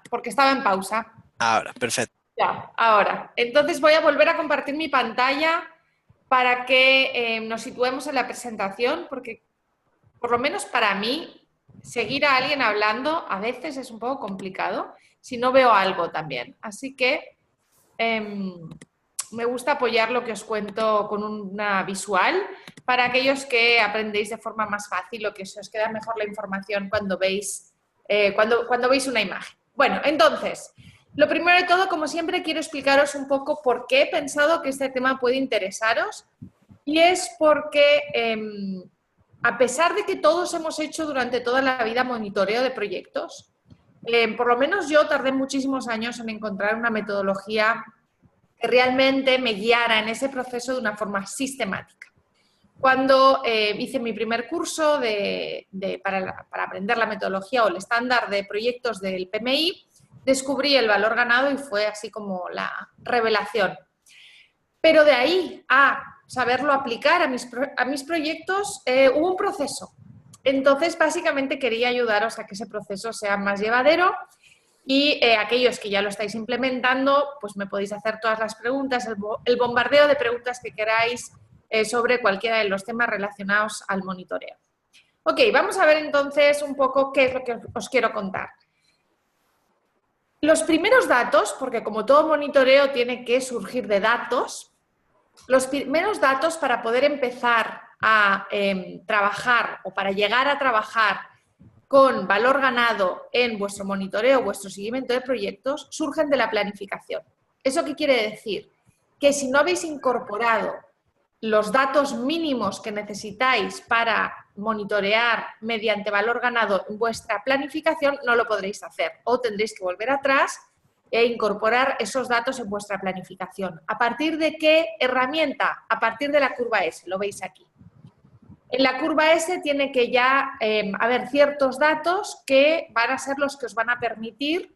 porque estaba en pausa. Ahora, perfecto. Ya, ahora. Entonces voy a volver a compartir mi pantalla para que nos situemos en la presentación, porque por lo menos para mí, seguir a alguien hablando a veces es un poco complicado si no veo algo también. Así que me gusta apoyar lo que os cuento con una visual para aquellos que aprendéis de forma más fácil o que se os queda mejor la información cuando veis, cuando veis una imagen. Bueno, entonces, lo primero de todo, como siempre, quiero explicaros un poco por qué he pensado que este tema puede interesaros, y es porque a pesar de que todos hemos hecho durante toda la vida monitoreo de proyectos, por lo menos yo tardé muchísimos años en encontrar una metodología que realmente me guiara en ese proceso de una forma sistemática. Cuando hice mi primer curso para aprender la metodología o el estándar de proyectos del PMI, descubrí el valor ganado y fue así como la revelación. Pero de ahí a saberlo aplicar a mis proyectos hubo un proceso. Entonces, básicamente quería ayudaros a que ese proceso sea más llevadero y aquellos que ya lo estáis implementando, pues me podéis hacer todas las preguntas, el bombardeo de preguntas que queráis sobre cualquiera de los temas relacionados al monitoreo. Ok, vamos a ver entonces un poco qué es lo que os quiero contar. Los primeros datos, porque como todo monitoreo tiene que surgir de datos, los primeros datos para poder empezar a trabajar o para llegar a trabajar con valor ganado en vuestro monitoreo, vuestro seguimiento de proyectos, surgen de la planificación. ¿Eso qué quiere decir? Que si no habéis incorporado los datos mínimos que necesitáis para monitorear mediante valor ganado en vuestra planificación, no lo podréis hacer o tendréis que volver atrás e incorporar esos datos en vuestra planificación. ¿A partir de qué herramienta? A partir de la curva S, lo veis aquí. En la curva S tiene que ya haber ciertos datos que van a ser los que os van a permitir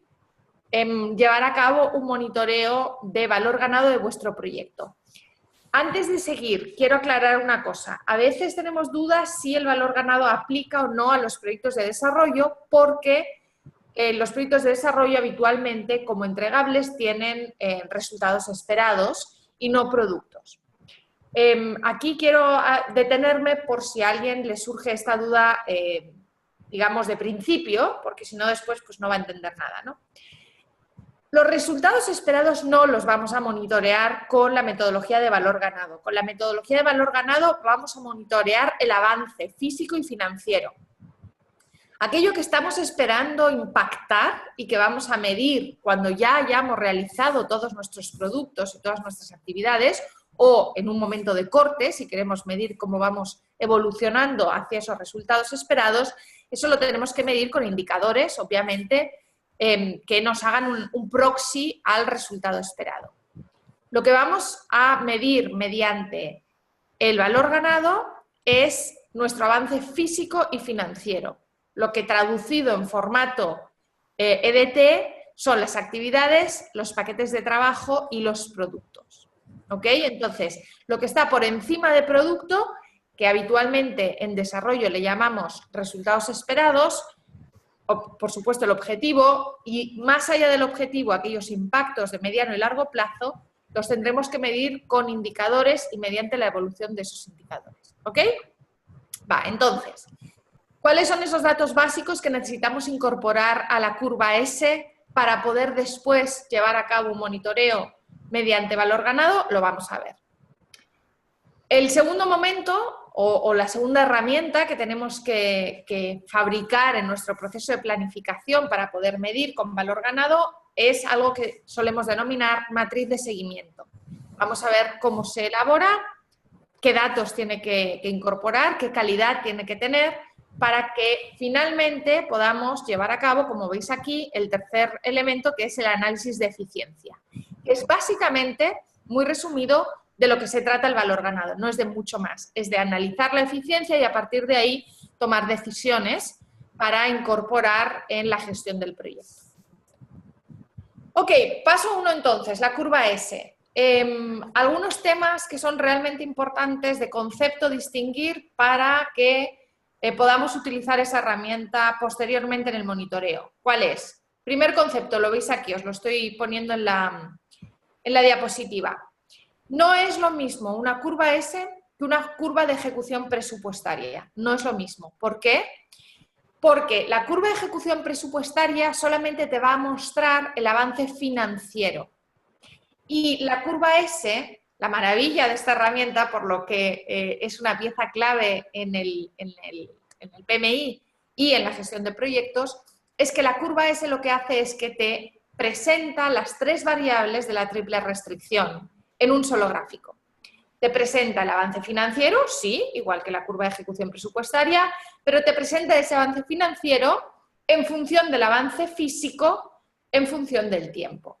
llevar a cabo un monitoreo de valor ganado de vuestro proyecto. Antes de seguir, quiero aclarar una cosa. A veces tenemos dudas si el valor ganado aplica o no a los proyectos de desarrollo, porque los proyectos de desarrollo habitualmente, como entregables, tienen resultados esperados y no productos. Aquí quiero detenerme por si a alguien le surge esta duda, digamos, de principio, porque si no después pues no va a entender nada, ¿no? Los resultados esperados no los vamos a monitorear con la metodología de valor ganado. Con la metodología de valor ganado vamos a monitorear el avance físico y financiero. Aquello que estamos esperando impactar y que vamos a medir cuando ya hayamos realizado todos nuestros productos y todas nuestras actividades, o en un momento de corte, si queremos medir cómo vamos evolucionando hacia esos resultados esperados, eso lo tenemos que medir con indicadores, obviamente, que nos hagan un proxy al resultado esperado. Lo que vamos a medir mediante el valor ganado es nuestro avance físico y financiero, lo que traducido en formato EDT son las actividades, los paquetes de trabajo y los productos. ¿Ok? Entonces, lo que está por encima de producto, que habitualmente en desarrollo le llamamos resultados esperados, o, por supuesto, el objetivo, y más allá del objetivo, aquellos impactos de mediano y largo plazo, los tendremos que medir con indicadores y mediante la evolución de esos indicadores. ¿Ok? Va, entonces, ¿cuáles son esos datos básicos que necesitamos incorporar a la curva S para poder después llevar a cabo un monitoreo mediante valor ganado? Lo vamos a ver. El segundo momento o la segunda herramienta que tenemos que fabricar en nuestro proceso de planificación para poder medir con valor ganado es algo que solemos denominar matriz de seguimiento. Vamos a ver cómo se elabora, qué datos tiene que incorporar, qué calidad tiene que tener para que finalmente podamos llevar a cabo, como veis aquí, el tercer elemento, que es el análisis de eficiencia. Es básicamente, muy resumido, de lo que se trata el valor ganado, no es de mucho más, es de analizar la eficiencia y a partir de ahí tomar decisiones para incorporar en la gestión del proyecto. Ok, paso 1 entonces, la curva S. Algunos temas que son realmente importantes de concepto distinguir para que podamos utilizar esa herramienta posteriormente en el monitoreo. ¿Cuál es? Primer concepto, lo veis aquí, os lo estoy poniendo en la diapositiva. No es lo mismo una curva S que una curva de ejecución presupuestaria. No es lo mismo. ¿Por qué? Porque la curva de ejecución presupuestaria solamente te va a mostrar el avance financiero. Y la curva S, la maravilla de esta herramienta, por lo que es una pieza clave en el PMI y en la gestión de proyectos, es que la curva S lo que hace es que te presenta las 3 variables de la triple restricción en un solo gráfico. Te presenta el avance financiero, sí, igual que la curva de ejecución presupuestaria, pero te presenta ese avance financiero en función del avance físico, en función del tiempo.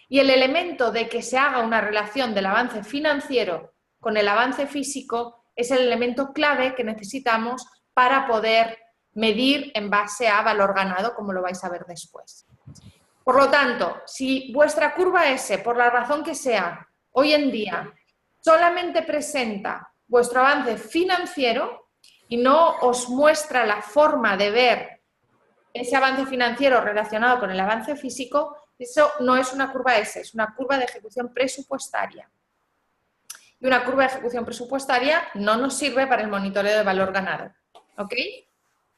Y el elemento de que se haga una relación del avance financiero con el avance físico es el elemento clave que necesitamos para poder medir en base a valor ganado, como lo vais a ver después. Por lo tanto, si vuestra curva S, por la razón que sea, hoy en día solamente presenta vuestro avance financiero y no os muestra la forma de ver ese avance financiero relacionado con el avance físico, eso no es una curva S, es una curva de ejecución presupuestaria. Y una curva de ejecución presupuestaria no nos sirve para el monitoreo de valor ganado. ¿Ok?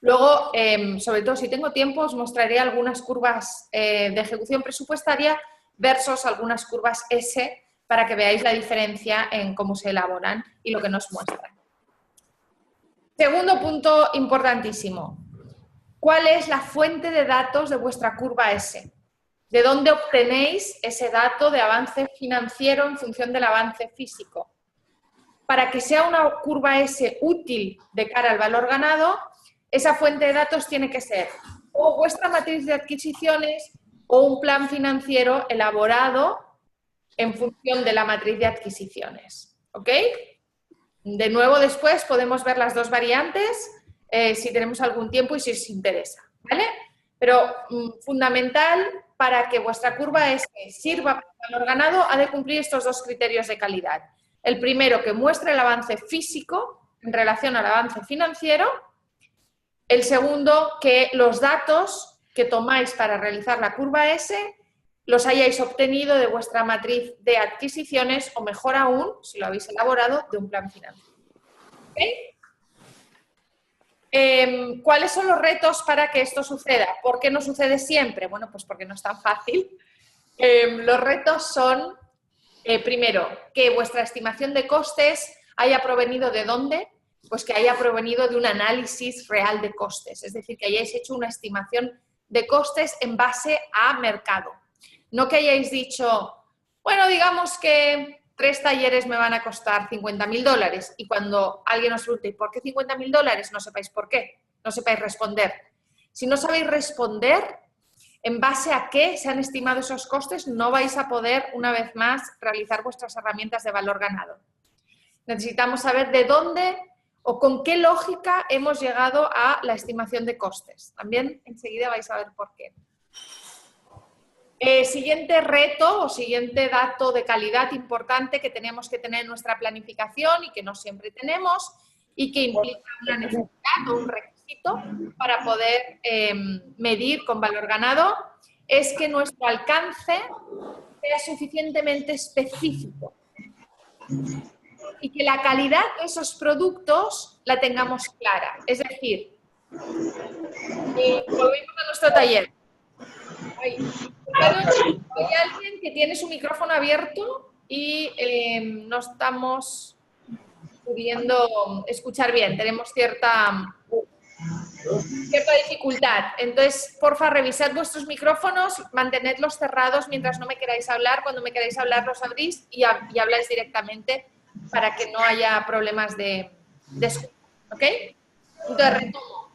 Luego, sobre todo si tengo tiempo, os mostraré algunas curvas de ejecución presupuestaria versus algunas curvas S para que veáis la diferencia en cómo se elaboran y lo que nos muestran. Segundo punto importantísimo. ¿Cuál es la fuente de datos de vuestra curva S? ¿De dónde obtenéis ese dato de avance financiero en función del avance físico? Para que sea una curva S útil de cara al valor ganado, esa fuente de datos tiene que ser o vuestra matriz de adquisiciones o un plan financiero elaborado en función de la matriz de adquisiciones. ¿Ok? De nuevo, después podemos ver las dos variantes si tenemos algún tiempo y si os interesa. ¿Vale? Pero fundamental para que vuestra curva S sirva para el valor ganado ha de cumplir estos dos criterios de calidad. El primero, que muestre el avance físico en relación al avance financiero. El segundo, que los datos que tomáis para realizar la curva S los hayáis obtenido de vuestra matriz de adquisiciones o, mejor aún, si lo habéis elaborado, de un plan financiero. ¿Okay? ¿Cuáles son los retos para que esto suceda? ¿Por qué no sucede siempre? Bueno, pues porque no es tan fácil. Los retos son, primero, que vuestra estimación de costes haya provenido ¿de dónde? Pues que haya provenido de un análisis real de costes, es decir, que hayáis hecho una estimación de costes en base a mercado. No que hayáis dicho, bueno, digamos que 3 talleres me van a costar $50.000 y cuando alguien os pregunte ¿por qué $50.000? No sepáis por qué, no sepáis responder. Si no sabéis responder en base a qué se han estimado esos costes, no vais a poder, una vez más, realizar vuestras herramientas de valor ganado. Necesitamos saber de dónde o con qué lógica hemos llegado a la estimación de costes. También enseguida vais a ver por qué. Siguiente reto o siguiente dato de calidad importante que tenemos que tener en nuestra planificación y que no siempre tenemos y que implica una necesidad o un requisito para poder medir con valor ganado es que nuestro alcance sea suficientemente específico y que la calidad de esos productos la tengamos clara. Es decir, volvemos a nuestro taller. Hay alguien que tiene su micrófono abierto y no estamos pudiendo escuchar bien, tenemos cierta dificultad. Entonces, porfa, revisad vuestros micrófonos, mantenedlos cerrados mientras no me queráis hablar. Cuando me queráis hablar los abrís y habláis directamente para que no haya problemas de escucha. ¿Ok? Entonces, retomo.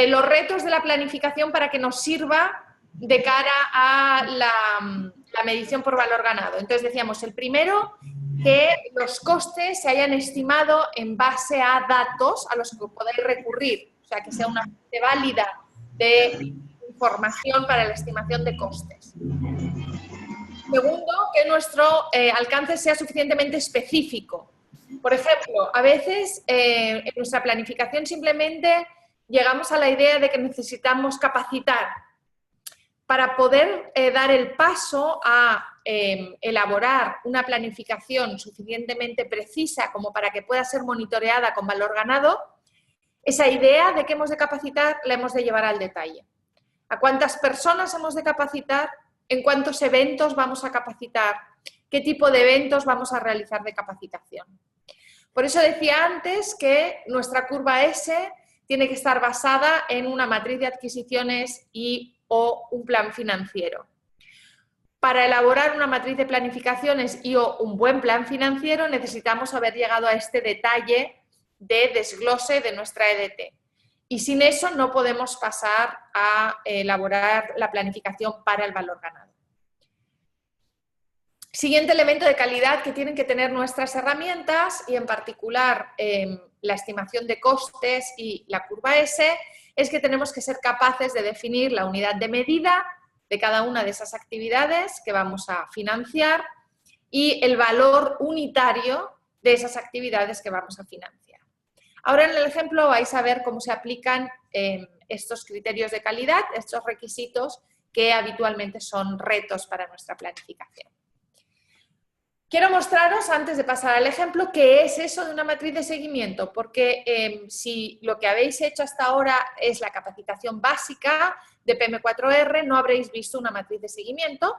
Los retos de la planificación para que nos sirva de cara a la medición por valor ganado. Entonces decíamos, el primero, que los costes se hayan estimado en base a datos a los que podáis recurrir, o sea, que sea una fuente válida de información para la estimación de costes. Segundo, que nuestro alcance sea suficientemente específico. Por ejemplo, a veces en nuestra planificación simplemente llegamos a la idea de que necesitamos capacitar. Para poder dar el paso a elaborar una planificación suficientemente precisa como para que pueda ser monitoreada con valor ganado, esa idea de que hemos de capacitar la hemos de llevar al detalle. ¿A cuántas personas hemos de capacitar? ¿En cuántos eventos vamos a capacitar? ¿Qué tipo de eventos vamos a realizar de capacitación? Por eso decía antes que nuestra curva S tiene que estar basada en una matriz de adquisiciones o un plan financiero. Para elaborar una matriz de planificaciones o un buen plan financiero necesitamos haber llegado a este detalle de desglose de nuestra EDT. Y sin eso no podemos pasar a elaborar la planificación para el valor ganado. Siguiente elemento de calidad que tienen que tener nuestras herramientas y en particular la estimación de costes y la curva S es que tenemos que ser capaces de definir la unidad de medida de cada una de esas actividades que vamos a financiar y el valor unitario de esas actividades que vamos a financiar. Ahora en el ejemplo vais a ver cómo se aplican estos criterios de calidad, estos requisitos que habitualmente son retos para nuestra planificación. Quiero mostraros, antes de pasar al ejemplo, qué es eso de una matriz de seguimiento, porque si lo que habéis hecho hasta ahora es la capacitación básica de PM4R, no habréis visto una matriz de seguimiento.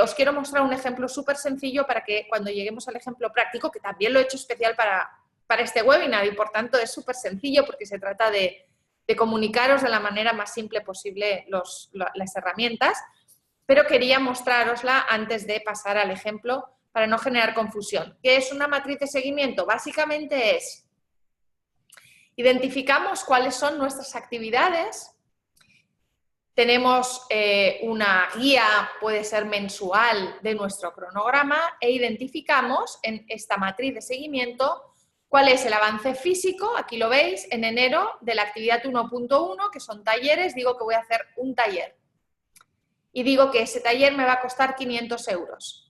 Os quiero mostrar un ejemplo súper sencillo para que cuando lleguemos al ejemplo práctico, que también lo he hecho especial para este webinar y por tanto es súper sencillo porque se trata de comunicaros de la manera más simple posible las herramientas, pero quería mostrarosla antes de pasar al ejemplo para no generar confusión. ¿Qué es una matriz de seguimiento? Básicamente es, identificamos cuáles son nuestras actividades, tenemos una guía, puede ser mensual, de nuestro cronograma e identificamos en esta matriz de seguimiento cuál es el avance físico, aquí lo veis, en enero de la actividad 1.1, que son talleres, digo que voy a hacer un taller y digo que ese taller me va a costar 500 euros.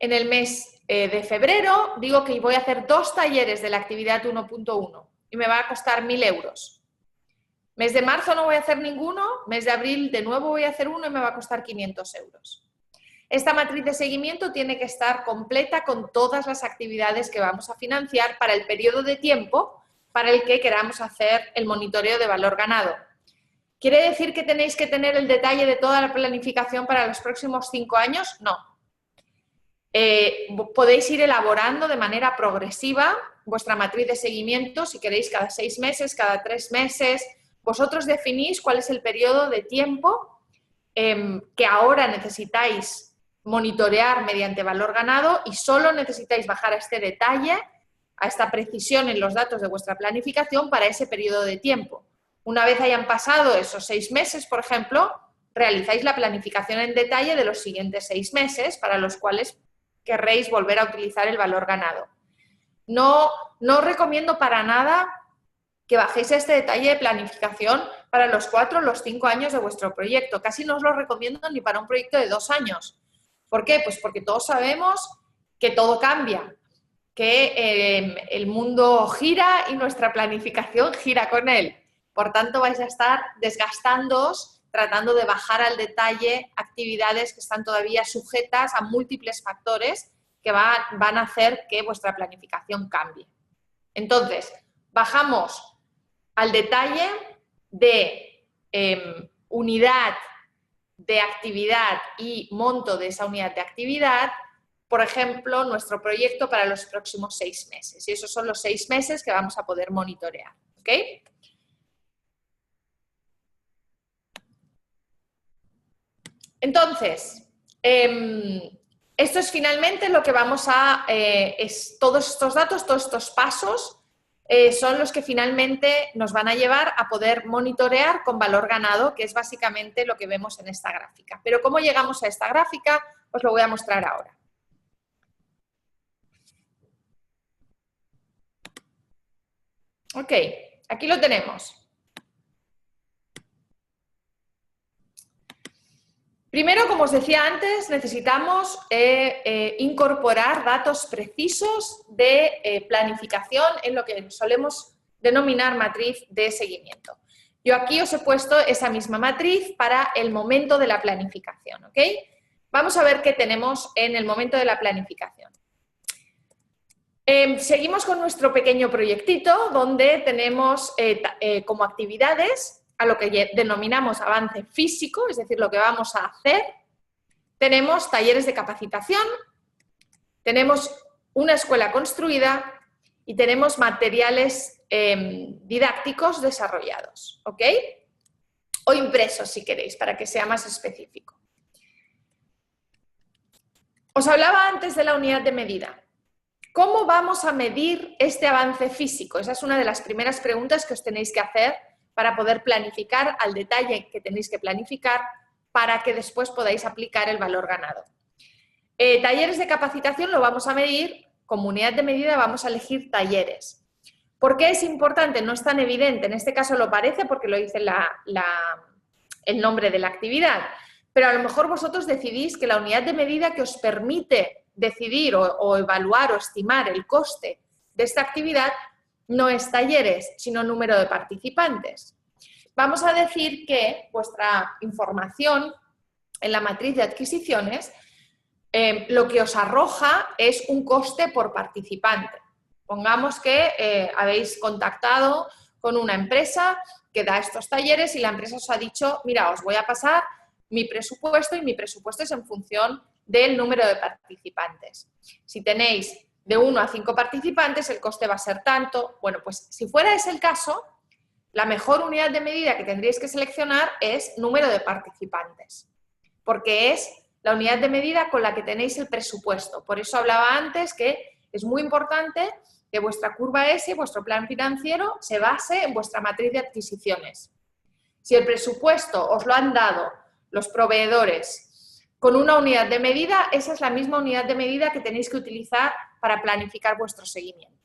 En el mes de febrero digo que voy a hacer 2 talleres de la actividad 1.1 y me va a costar 1.000 euros. Mes de marzo no voy a hacer ninguno, mes de abril de nuevo voy a hacer uno y me va a costar 500 euros. Esta matriz de seguimiento tiene que estar completa con todas las actividades que vamos a financiar para el periodo de tiempo para el que queramos hacer el monitoreo de valor ganado. ¿Quiere decir que tenéis que tener el detalle de toda la planificación para los próximos 5 años? No. Podéis ir elaborando de manera progresiva vuestra matriz de seguimiento, si queréis cada 6 meses, cada 3 meses. Vosotros definís cuál es el periodo de tiempo que ahora necesitáis monitorear mediante valor ganado y solo necesitáis bajar a este detalle, a esta precisión en los datos de vuestra planificación para ese periodo de tiempo. Una vez hayan pasado esos 6 meses, por ejemplo, realizáis la planificación en detalle de los siguientes 6 meses para los cuales querréis volver a utilizar el valor ganado. No recomiendo para nada que bajéis este detalle de planificación para los 4 o los 5 años de vuestro proyecto. Casi no os lo recomiendo ni para un proyecto de 2 años. ¿Por qué? Pues porque todos sabemos que todo cambia, que el mundo gira y nuestra planificación gira con él. Por tanto, vais a estar desgastándoos tratando de bajar al detalle actividades que están todavía sujetas a múltiples factores que van a hacer que vuestra planificación cambie. Entonces, bajamos al detalle de unidad de actividad y monto de esa unidad de actividad, por ejemplo, nuestro proyecto para los próximos 6 meses. Y esos son los 6 meses que vamos a poder monitorear. ¿Ok? Entonces, esto es finalmente lo que vamos a... todos estos datos, todos estos pasos son los que finalmente nos van a llevar a poder monitorear con valor ganado, que es básicamente lo que vemos en esta gráfica. Pero ¿cómo llegamos a esta gráfica? Os lo voy a mostrar ahora. Ok, aquí lo tenemos. Primero, como os decía antes, necesitamos incorporar datos precisos de planificación en lo que solemos denominar matriz de seguimiento. Yo aquí os he puesto esa misma matriz para el momento de la planificación, ¿ok? Vamos a ver qué tenemos en el momento de la planificación. Seguimos con nuestro pequeño proyectito donde tenemos como actividades a lo que denominamos avance físico, es decir, lo que vamos a hacer. Tenemos talleres de capacitación, tenemos una escuela construida y tenemos materiales didácticos desarrollados, ¿ok? O impresos, si queréis, para que sea más específico. Os hablaba antes de la unidad de medida. ¿Cómo vamos a medir este avance físico? Esa es una de las primeras preguntas que os tenéis que hacer para poder planificar al detalle que tenéis que planificar para que después podáis aplicar el valor ganado. Talleres de capacitación lo vamos a medir, como unidad de medida vamos a elegir talleres. ¿Por qué es importante? No es tan evidente, en este caso lo parece porque lo dice el nombre de la actividad, pero a lo mejor vosotros decidís que la unidad de medida que os permite decidir o evaluar o estimar el coste de esta actividad no es talleres, sino número de participantes. Vamos a decir que vuestra información en la matriz de adquisiciones lo que os arroja es un coste por participante. Pongamos que habéis contactado con una empresa que da estos talleres y la empresa os ha dicho, mira, os voy a pasar mi presupuesto y mi presupuesto es en función del número de participantes. Si tenéis de 1 a 5 participantes, el coste va a ser tanto. Bueno, pues si fuera ese el caso, la mejor unidad de medida que tendríais que seleccionar es número de participantes, porque es la unidad de medida con la que tenéis el presupuesto. Por eso hablaba antes que es muy importante que vuestra curva S, vuestro plan financiero, se base en vuestra matriz de adquisiciones. Si el presupuesto os lo han dado los proveedores con una unidad de medida, esa es la misma unidad de medida que tenéis que utilizar para planificar vuestro seguimiento.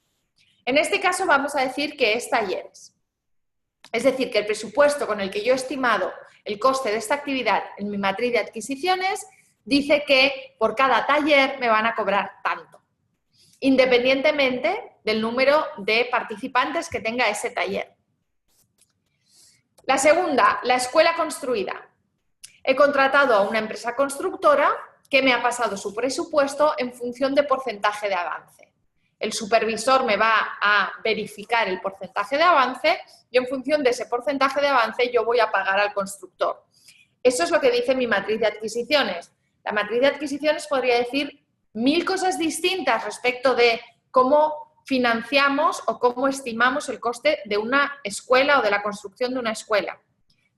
En este caso vamos a decir que es talleres. Es decir, que el presupuesto con el que yo he estimado el coste de esta actividad en mi matriz de adquisiciones dice que por cada taller me van a cobrar tanto, independientemente del número de participantes que tenga ese taller. La segunda, la escuela construida. He contratado a una empresa constructora que me ha pasado su presupuesto en función de porcentaje de avance. El supervisor me va a verificar el porcentaje de avance y en función de ese porcentaje de avance yo voy a pagar al constructor. Eso es lo que dice mi matriz de adquisiciones. La matriz de adquisiciones podría decir 1000 cosas distintas respecto de cómo financiamos o cómo estimamos el coste de una escuela o de la construcción de una escuela.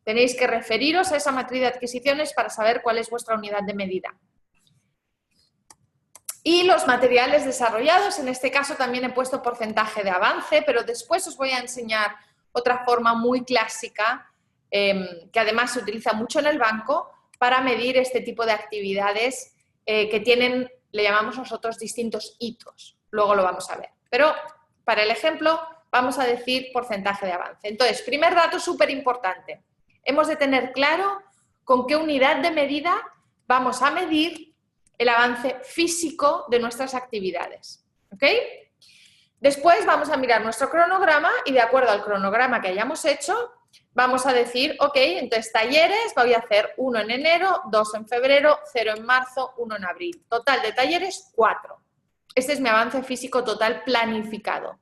Tenéis que referiros a esa matriz de adquisiciones para saber cuál es vuestra unidad de medida. Y los materiales desarrollados, en este caso también he puesto porcentaje de avance, pero después os voy a enseñar otra forma muy clásica, que además se utiliza mucho en el banco, para medir este tipo de actividades que tienen, le llamamos nosotros, distintos hitos. Luego lo vamos a ver. Pero para el ejemplo vamos a decir porcentaje de avance. Entonces, primer dato súper importante. Hemos de tener claro con qué unidad de medida vamos a medir el avance físico de nuestras actividades. ¿Ok? Después vamos a mirar nuestro cronograma y de acuerdo al cronograma que hayamos hecho, vamos a decir, ok, entonces talleres voy a hacer 1 en enero, 2 en febrero, 0 en marzo, 1 en abril. Total de talleres, 4. Este es mi avance físico total planificado.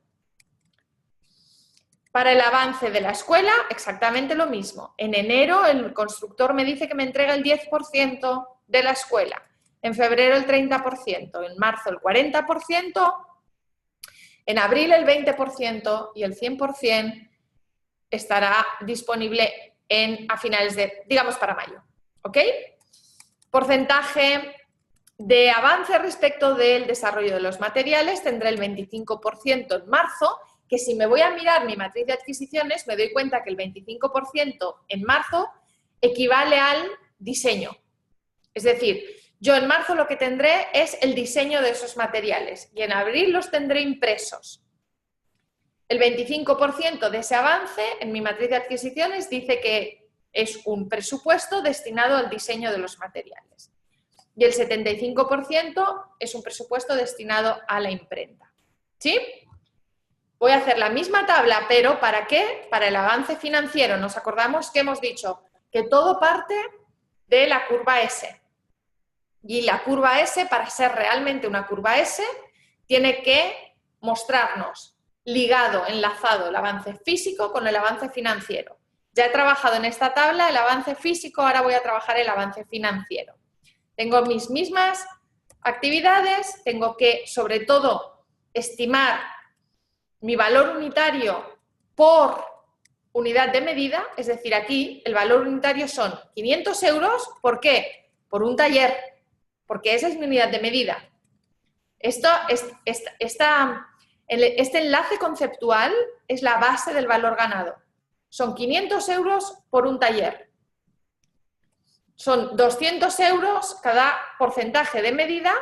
Para el avance de la escuela, exactamente lo mismo. En enero el constructor me dice que me entrega el 10% de la escuela. En febrero el 30%, en marzo el 40%, en abril el 20% y el 100% estará disponible a finales de, digamos, para mayo. ¿Ok? Porcentaje de avance respecto del desarrollo de los materiales, tendré el 25% en marzo, que si me voy a mirar mi matriz de adquisiciones, me doy cuenta que el 25% en marzo equivale al diseño. Es decir, yo en marzo lo que tendré es el diseño de esos materiales y en abril los tendré impresos. El 25% de ese avance en mi matriz de adquisiciones dice que es un presupuesto destinado al diseño de los materiales. Y el 75% es un presupuesto destinado a la imprenta. ¿Sí? Voy a hacer la misma tabla, pero ¿para qué? Para el avance financiero. Nos acordamos que hemos dicho que todo parte de la curva S. Y la curva S, para ser realmente una curva S, tiene que mostrarnos ligado, enlazado el avance físico con el avance financiero. Ya he trabajado en esta tabla el avance físico, ahora voy a trabajar el avance financiero. Tengo mis mismas actividades, tengo que, sobre todo, estimar mi valor unitario por unidad de medida, es decir, aquí el valor unitario son 500 euros, ¿por qué? Por un taller, porque esa es mi unidad de medida. Este enlace conceptual es la base del valor ganado. Son 500 euros por un taller. Son 200 euros cada porcentaje de medida,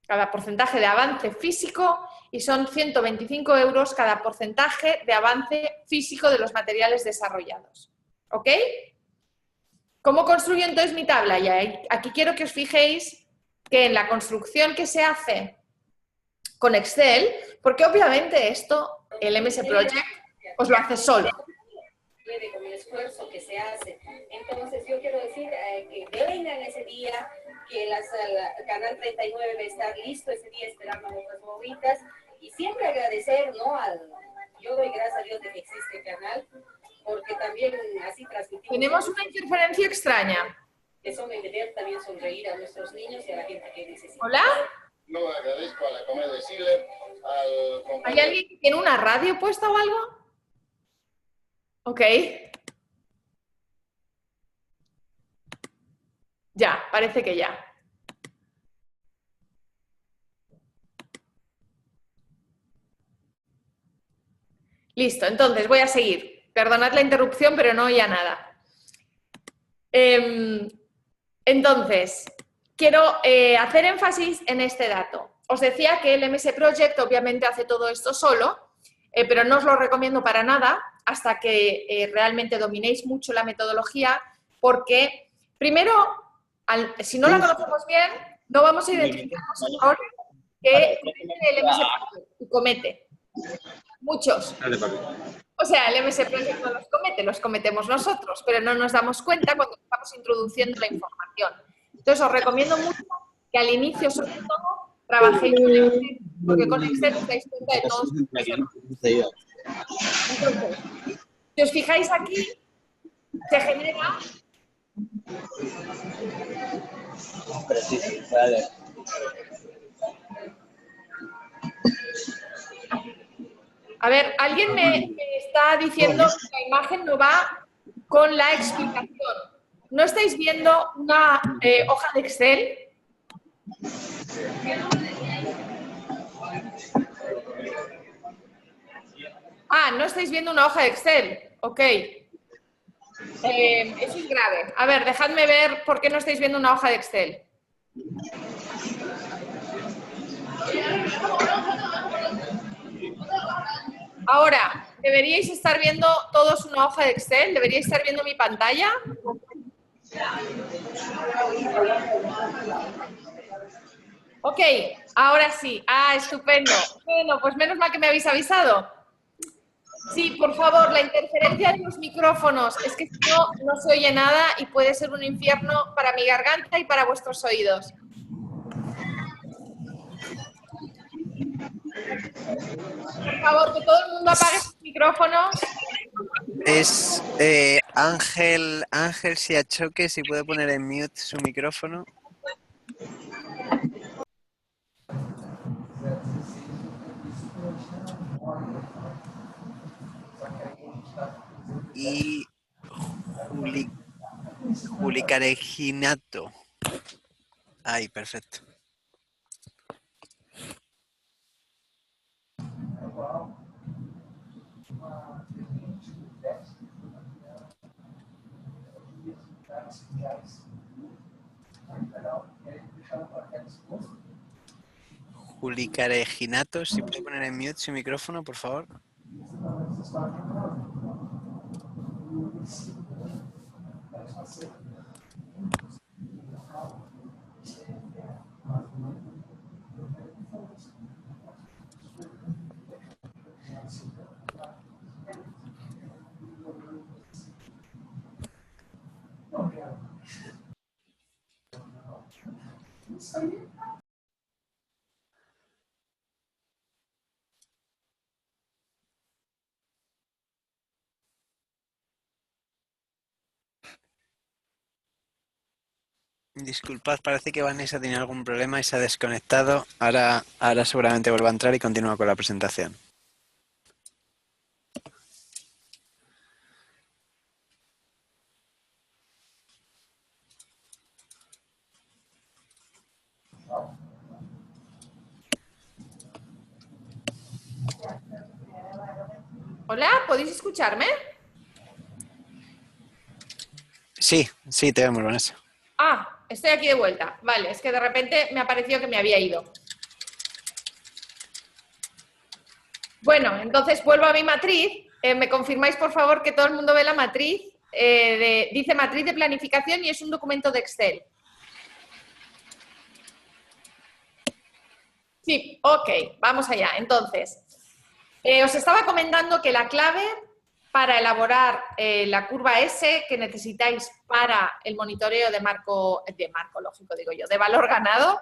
cada porcentaje de avance físico, y son 125 euros cada porcentaje de avance físico de los materiales desarrollados. ¿Ok? ¿Cómo construyo entonces mi tabla? Y aquí quiero que os fijéis que en la construcción que se hace con Excel, porque obviamente esto, el MS Project, os lo hace solo. Con el esfuerzo que se hace. Entonces yo quiero decir que vengan ese día, que el canal 39 va a estar listo ese día esperando nuestras movitas, y siempre agradecer, ¿no? Yo doy gracias a Dios de que existe el canal, porque también así transmitimos. Tenemos una interferencia extraña. Eso me debe también sonreír a nuestros niños y a la gente que necesita. ¿Hola? No, agradezco a la Comer de Siller, al... ¿Hay alguien que tiene una radio puesta o algo? Ok. Ya, parece que ya. Listo, entonces voy a seguir. Perdonad la interrupción, pero no oía nada. Entonces, quiero hacer énfasis en este dato. Os decía que el MS Project obviamente hace todo esto solo, pero no os lo recomiendo para nada hasta que realmente dominéis mucho la metodología, porque primero, si no la conocemos bien, no vamos a identificar los errores que comete el MS Project, y comete muchos. O sea, el MS Project no los cometemos nosotros, pero no nos damos cuenta cuando estamos introduciendo la información. Entonces, os recomiendo mucho que al inicio, sobre todo, trabajéis con Excel, porque con Excel os dais cuenta de todos los errores. Entonces, si os fijáis aquí, se genera... A ver, alguien me está diciendo que la imagen no va con la explicación. ¿No estáis viendo una hoja de Excel? Ah, no estáis viendo una hoja de Excel. Ok. Eso es grave. A ver, dejadme ver por qué no estáis viendo una hoja de Excel. Ahora, ¿deberíais estar viendo todos una hoja de Excel? ¿Deberíais estar viendo mi pantalla? Ok, ahora sí. Ah, estupendo. Bueno, pues menos mal que me habéis avisado. Sí, por favor, la interferencia de los micrófonos. Es que si no, no se oye nada y puede ser un infierno para mi garganta y para vuestros oídos. Por favor, que todo el mundo apague sus micrófonos. Es Ángel Siachoque, si puede poner en mute su micrófono. Y Juli Carejinato. Ay, perfecto. Juli Carejinato, si puede poner en mute su micrófono, por favor. Disculpad, parece que Vanessa tiene algún problema y se ha desconectado. Ahora seguramente vuelva a entrar y continúa con la presentación. Hola, ¿podéis escucharme? Sí, te vemos, Vanessa. Ah, estoy aquí de vuelta. Vale, es que de repente me ha parecido que me había ido. Bueno, entonces vuelvo a mi matriz. ¿Me confirmáis, por favor, que todo el mundo ve la matriz? Dice matriz de planificación y es un documento de Excel. Sí, ok, vamos allá. Entonces, os estaba comentando que la clave para elaborar la curva S que necesitáis para el monitoreo de marco lógico, digo yo, de valor ganado,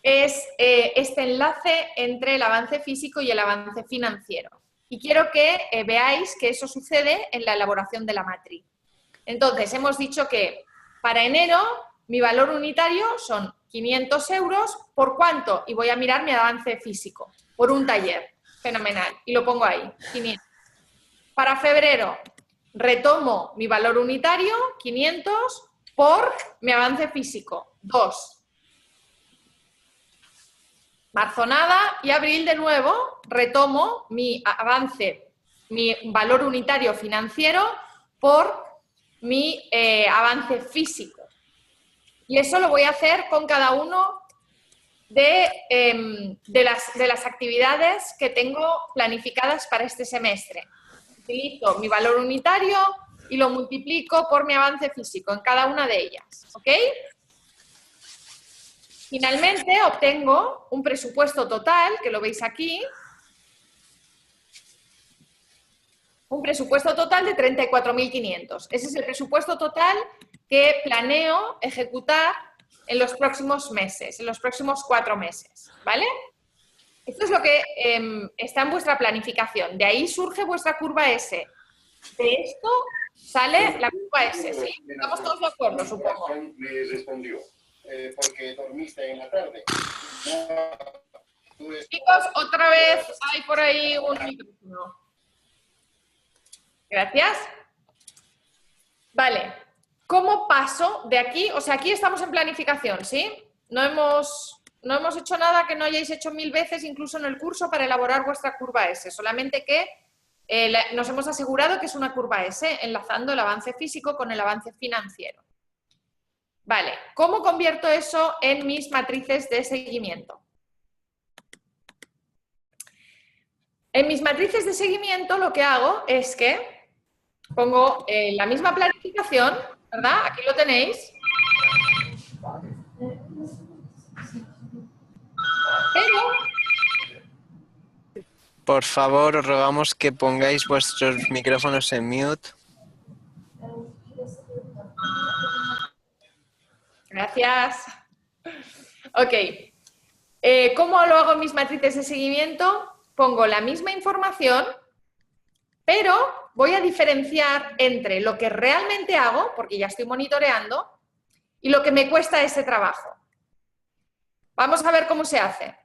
es este enlace entre el avance físico y el avance financiero. Y quiero que veáis que eso sucede en la elaboración de la matriz. Entonces, hemos dicho que para enero mi valor unitario son 500 euros. ¿Por cuánto? Y voy a mirar mi avance físico. Por un taller. Fenomenal. Y lo pongo ahí, 500. Para febrero, retomo mi valor unitario, 500, por mi avance físico, 2. Marzo nada, y abril de nuevo retomo mi avance, mi valor unitario financiero por mi avance físico. Y eso lo voy a hacer con cada uno de las actividades que tengo planificadas para este semestre. Utilizo mi valor unitario y lo multiplico por mi avance físico en cada una de ellas. ¿Ok? Finalmente obtengo un presupuesto total, que lo veis aquí, un presupuesto total de 34.500. Ese es el presupuesto total que planeo ejecutar en los próximos meses, en los próximos 4 meses, ¿vale? Esto es lo que está en vuestra planificación. De ahí surge vuestra curva S. De esto sale la curva S, ¿sí? Estamos todos de acuerdo, supongo. Me respondió, porque dormiste en la tarde. Chicos, otra vez hay por ahí un micrófono. Gracias. Vale. ¿Cómo paso de aquí? O sea, aquí estamos en planificación, ¿sí? No hemos hecho nada que no hayáis hecho 1000 veces, incluso en el curso, para elaborar vuestra curva S. Solamente que nos hemos asegurado que es una curva S, enlazando el avance físico con el avance financiero. Vale. ¿Cómo convierto eso en mis matrices de seguimiento? En mis matrices de seguimiento lo que hago es que pongo la misma planificación, ¿verdad? Aquí lo tenéis. Pero, Por favor, os rogamos que pongáis vuestros micrófonos en mute. gracias. Ok. ¿Cómo lo hago en mis matrices de seguimiento? Pongo la misma información, pero voy a diferenciar entre lo que realmente hago, porque ya estoy monitoreando, y lo que me cuesta ese trabajo. Vamos a ver cómo se hace.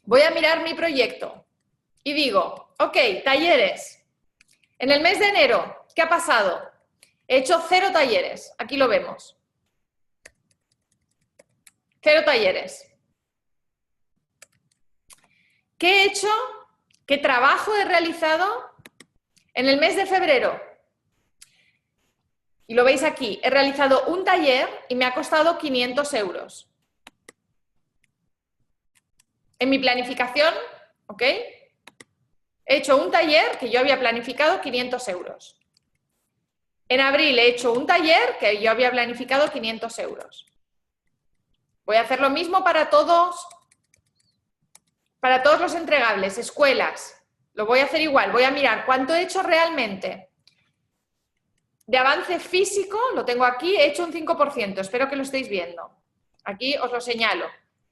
Voy a mirar mi proyecto y digo, ok, talleres. En el mes de enero, ¿qué ha pasado? He hecho 0 talleres. Aquí lo vemos. 0 talleres. ¿Qué he hecho? ¿Qué trabajo he realizado? En el mes de febrero, y lo veis aquí, he realizado un taller y me ha costado 500 euros. En mi planificación, ¿ok? He hecho un taller que yo había planificado 500 euros. En abril he hecho un taller que yo había planificado 500 euros. Voy a hacer lo mismo para todos los entregables, escuelas. Lo voy a hacer igual, voy a mirar cuánto he hecho realmente. De avance físico, lo tengo aquí, he hecho un 5%, espero que lo estéis viendo. Aquí os lo señalo.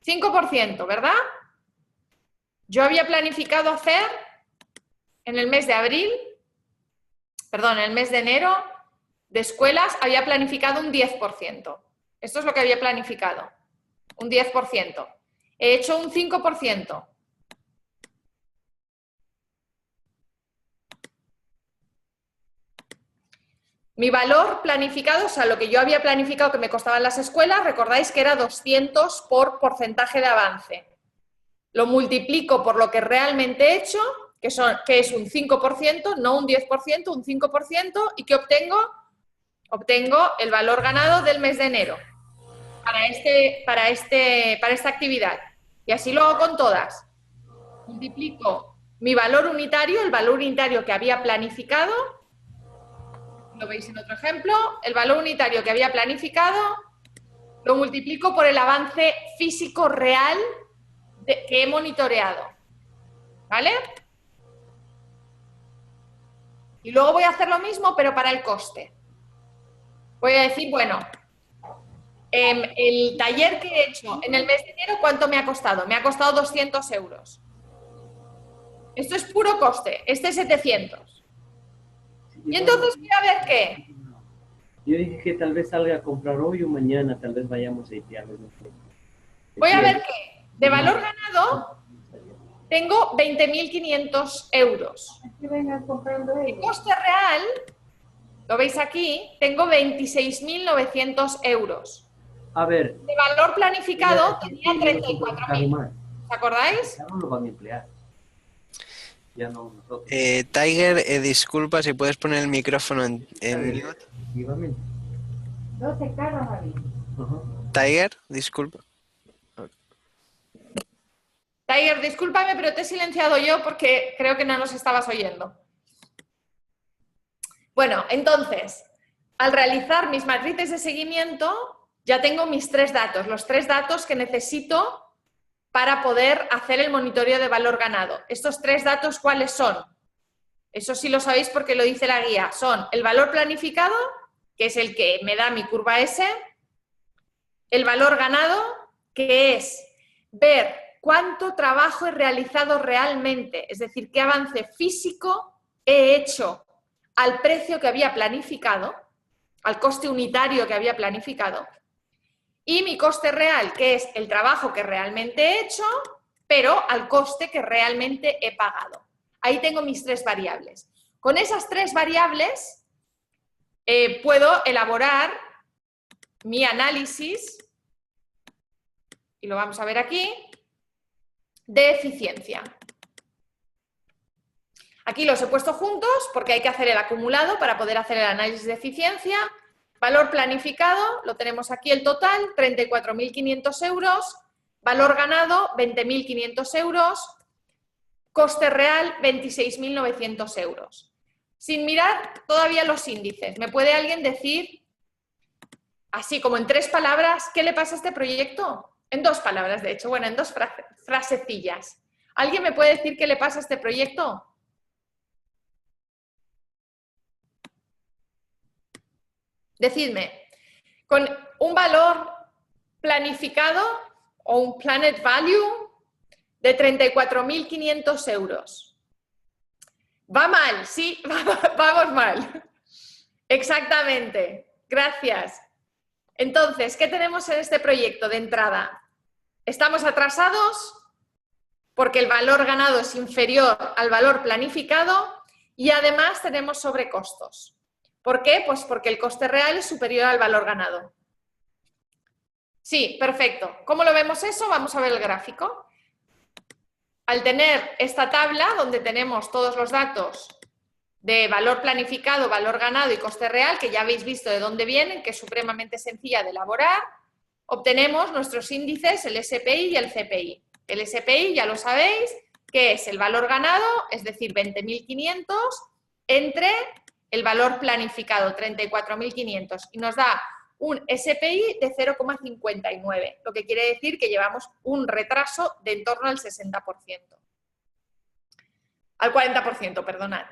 5%, ¿verdad? Yo había planificado hacer en el mes de abril, perdón, en el mes de enero, de escuelas, había planificado un 10%. Esto es lo que había planificado. Un 10%. He hecho un 5%. Mi valor planificado, o sea, lo que yo había planificado que me costaban las escuelas, recordáis que era 200 por porcentaje de avance. Lo multiplico por lo que realmente he hecho, que es un 5%, no un 10%, un 5%, ¿y qué obtengo? Obtengo el valor ganado del mes de enero para esta actividad. Y así lo hago con todas. Multiplico mi valor unitario, el valor unitario que había planificado. Lo veis en otro ejemplo, el valor unitario que había planificado lo multiplico por el avance físico real que he monitoreado. ¿Vale? Y luego voy a hacer lo mismo, pero para el coste. Voy a decir, bueno, el taller que he hecho en el mes de enero, ¿cuánto me ha costado? Me ha costado 200 euros. Esto es puro coste, este es 700. Y entonces voy a ver qué. Yo dije que tal vez salga a comprar hoy o mañana, tal vez vayamos a Itiales. No sé. Voy a ver qué. De valor ganado tengo 20.500 euros. De coste real, lo veis aquí, tengo 26.900 euros. A ver. De valor planificado tenía 34.000. ¿Os acordáis? Ya no lo van a emplear. Ya no. Tiger, disculpa si puedes poner el micrófono en mute. Efectivamente. 12 carros había. Tiger, disculpa. Tiger, discúlpame, pero te he silenciado yo porque creo que no nos estabas oyendo. Bueno, entonces, al realizar mis matrices de seguimiento, ya tengo mis 3 datos, los 3 datos que necesito para poder hacer el monitoreo de valor ganado. Estos 3 datos, ¿cuáles son? Eso sí lo sabéis porque lo dice la guía. Son el valor planificado, que es el que me da mi curva S, el valor ganado, que es ver cuánto trabajo he realizado realmente, es decir, qué avance físico he hecho al precio que había planificado, al coste unitario que había planificado, y mi coste real, que es el trabajo que realmente he hecho, pero al coste que realmente he pagado. Ahí tengo mis 3 variables. Con esas 3 variables puedo elaborar mi análisis, y lo vamos a ver aquí, de eficiencia. Aquí los he puesto juntos porque hay que hacer el acumulado para poder hacer el análisis de eficiencia. Valor planificado, lo tenemos aquí el total, 34.500 euros. Valor ganado, 20.500 euros. Coste real, 26.900 euros. Sin mirar todavía los índices, ¿me puede alguien decir, así como en 3 palabras, qué le pasa a este proyecto? En 2 palabras, de hecho, bueno, en 2 frasecillas. ¿Alguien me puede decir qué le pasa a este proyecto? Decidme, con un valor planificado o un planet value de 34.500 euros. Va mal, sí, vamos mal. Exactamente, gracias. Entonces, ¿qué tenemos en este proyecto de entrada? Estamos atrasados porque el valor ganado es inferior al valor planificado y además tenemos sobrecostos. ¿Por qué? Pues porque el coste real es superior al valor ganado. Sí, perfecto. ¿Cómo lo vemos eso? Vamos a ver el gráfico. Al tener esta tabla donde tenemos todos los datos de valor planificado, valor ganado y coste real, que ya habéis visto de dónde vienen, que es supremamente sencilla de elaborar, obtenemos nuestros índices, el SPI y el CPI. El SPI, ya lo sabéis, que es el valor ganado, es decir, 20.500, entre el valor planificado, 34.500, y nos da un SPI de 0,59, lo que quiere decir que llevamos un retraso de en torno al 60%. Al 40%, perdonad.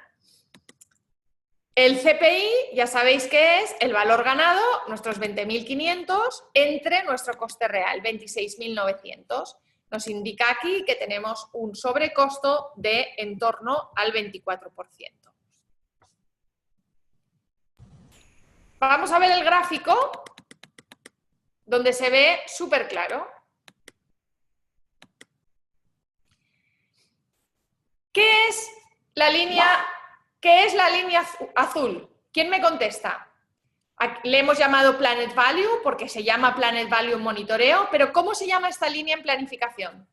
El CPI, ya sabéis que es el valor ganado, nuestros 20.500, entre nuestro coste real, 26.900. Nos indica aquí que tenemos un sobrecosto de en torno al 24%. Vamos a ver el gráfico donde se ve súper claro. ¿Qué es la línea azul? ¿Quién me contesta? Le hemos llamado Planet Value porque se llama Planet Value Monitoreo, pero ¿cómo se llama esta línea en planificación?